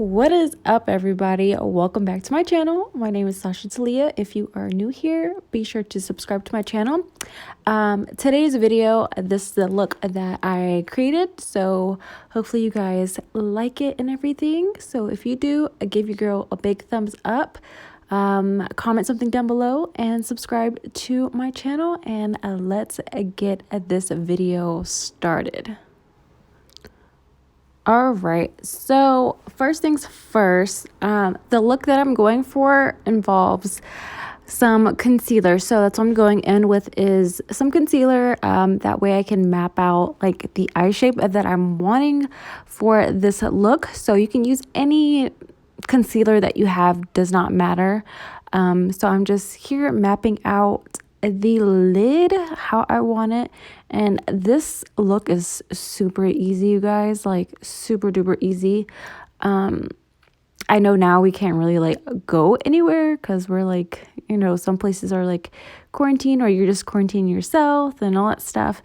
What is up, everybody? Welcome back to my channel. My name is Sasha Talia. If you are new here, be sure to subscribe to my channel. Today's video, this is the look that I created, so hopefully you guys like it and everything. So if you do, give your girl a big thumbs up, comment something down below, and subscribe to my channel, and let's get this video started. All right, so first things first, the look that I'm going for involves some concealer. So that's what I'm going in with, is some concealer. That way I can map out like the eye shape that I'm wanting for this look. So you can use any concealer that you have, does not matter. So I'm just here mapping out the lid how I want it, and this look is super easy, you guys, like super duper easy. I know now we can't really like go anywhere because we're like, you know, some places are like quarantine, or you're just quarantining yourself and all that stuff.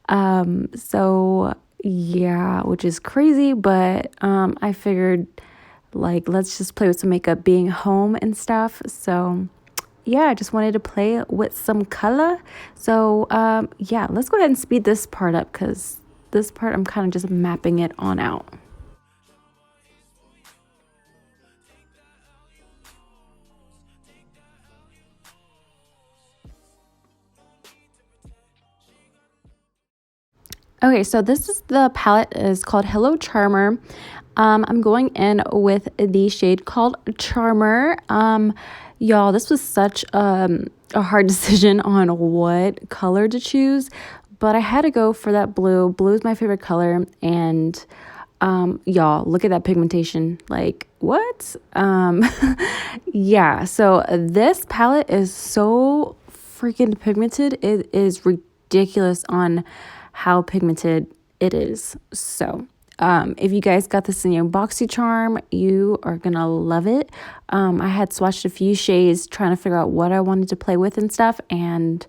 So yeah, which is crazy, but I figured like let's just play with some makeup being home and stuff. So yeah, I just wanted to play with some color. So yeah, let's go ahead and speed this part up, because this part I'm kind of just mapping it on out. Okay, so this is the palette, is called Hello Charmer. I'm going in with the shade called Charmer. Y'all, this was such a hard decision on what color to choose, but I had to go for that blue. Blue is my favorite color, and y'all, look at that pigmentation. Like, what? Yeah, so this palette is so freaking pigmented. It is ridiculous on how pigmented it is. So if you guys got this in your boxycharm, you are gonna love it. I had swatched a few shades trying to figure out what I wanted to play with and stuff, and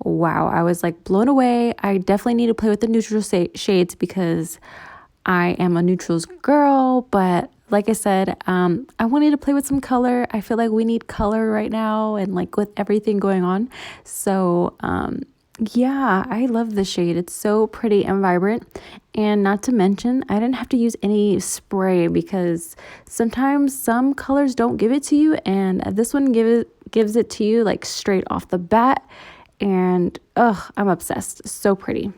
wow, I was like blown away. I definitely need to play with the neutral shades because I am a neutrals girl, but like I said, I wanted to play with some color. I feel like we need color right now, and like with everything going on. So yeah, I love the shade. It's so pretty and vibrant. And not to mention, I didn't have to use any spray, because sometimes some colors don't give it to you, and this one gives it to you like straight off the bat. And I'm obsessed. So pretty.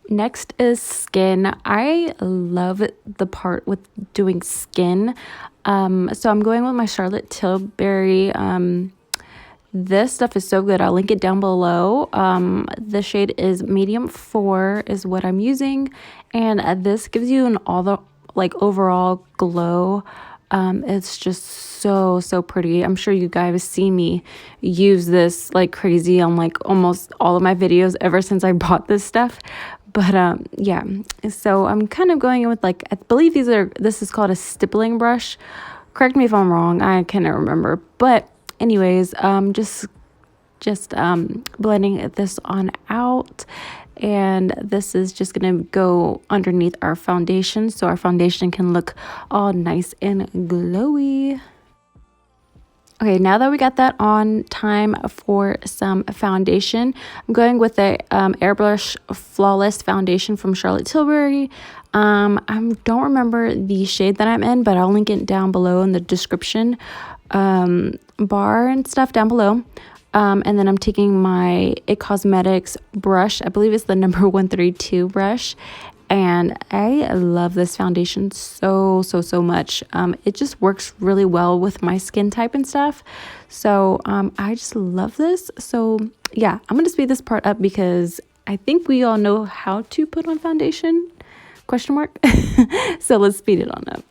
Next is skin. I love the part with doing skin. So I'm going with my Charlotte Tilbury. This stuff is so good. I'll link it down below. The shade is medium 4 is what I'm using, and this gives you an overall glow. It's just so pretty. I'm sure you guys see me use this like crazy on like almost all of my videos ever since I bought this stuff. But yeah, so I'm kind of going in with like, I believe this is called a stippling brush. Correct me if I'm wrong, I cannot remember. But anyways, just blending this on out, and this is just gonna go underneath our foundation, so our foundation can look all nice and glowy. Okay, now that we got that on, time for some foundation. I'm going with the Airbrush Flawless Foundation from Charlotte Tilbury. I don't remember the shade that I'm in, but I'll link it down below in the description bar and stuff down below. And then I'm taking my It Cosmetics brush. I believe it's the number 132 brush. And I love this foundation so much. It just works really well with my skin type and stuff. So I just love this. So yeah, I'm going to speed this part up because I think we all know how to put on foundation, question mark. So let's speed it on up.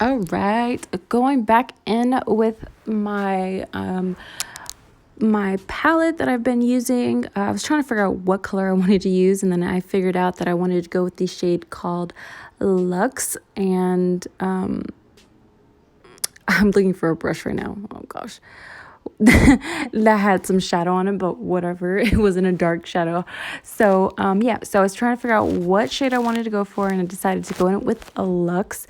All right, going back in with my my palette that I've been using. I was trying to figure out what color I wanted to use, and then I figured out that I wanted to go with the shade called Luxe, and I'm looking for a brush right now. Oh gosh. That had some shadow on it, but whatever. It wasn't a dark shadow. So yeah, so I was trying to figure out what shade I wanted to go for, and I decided to go in with a Luxe.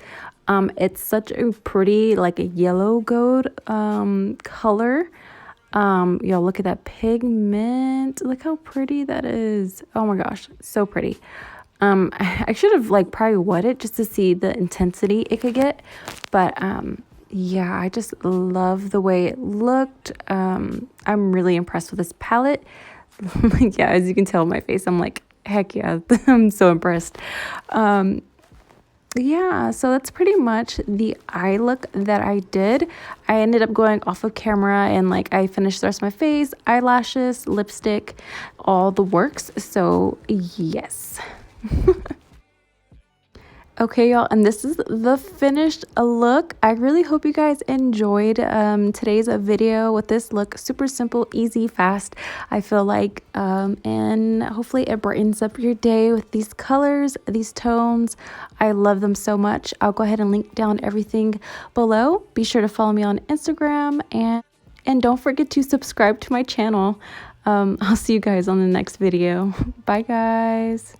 It's such a pretty, like a yellow gold color. Y'all look at that pigment. Look how pretty that is. Oh my gosh, so pretty. I should have like probably wet it just to see the intensity it could get, but yeah, I just love the way it looked. I'm really impressed with this palette. Yeah, as you can tell in my face, I'm like, heck yeah, I'm so impressed. Yeah, so that's pretty much the eye look that I did. I ended up going off of camera and like I finished the rest of my face, eyelashes, lipstick, all the works. So yes. Okay, y'all, and this is the finished look. I really hope you guys enjoyed today's video with this look. Super simple, easy, fast, I feel like, and hopefully it brightens up your day with these colors, these tones. I love them so much. I'll go ahead and link down everything below. Be sure to follow me on Instagram, and don't forget to subscribe to my channel. I'll see you guys on the next video. Bye, guys.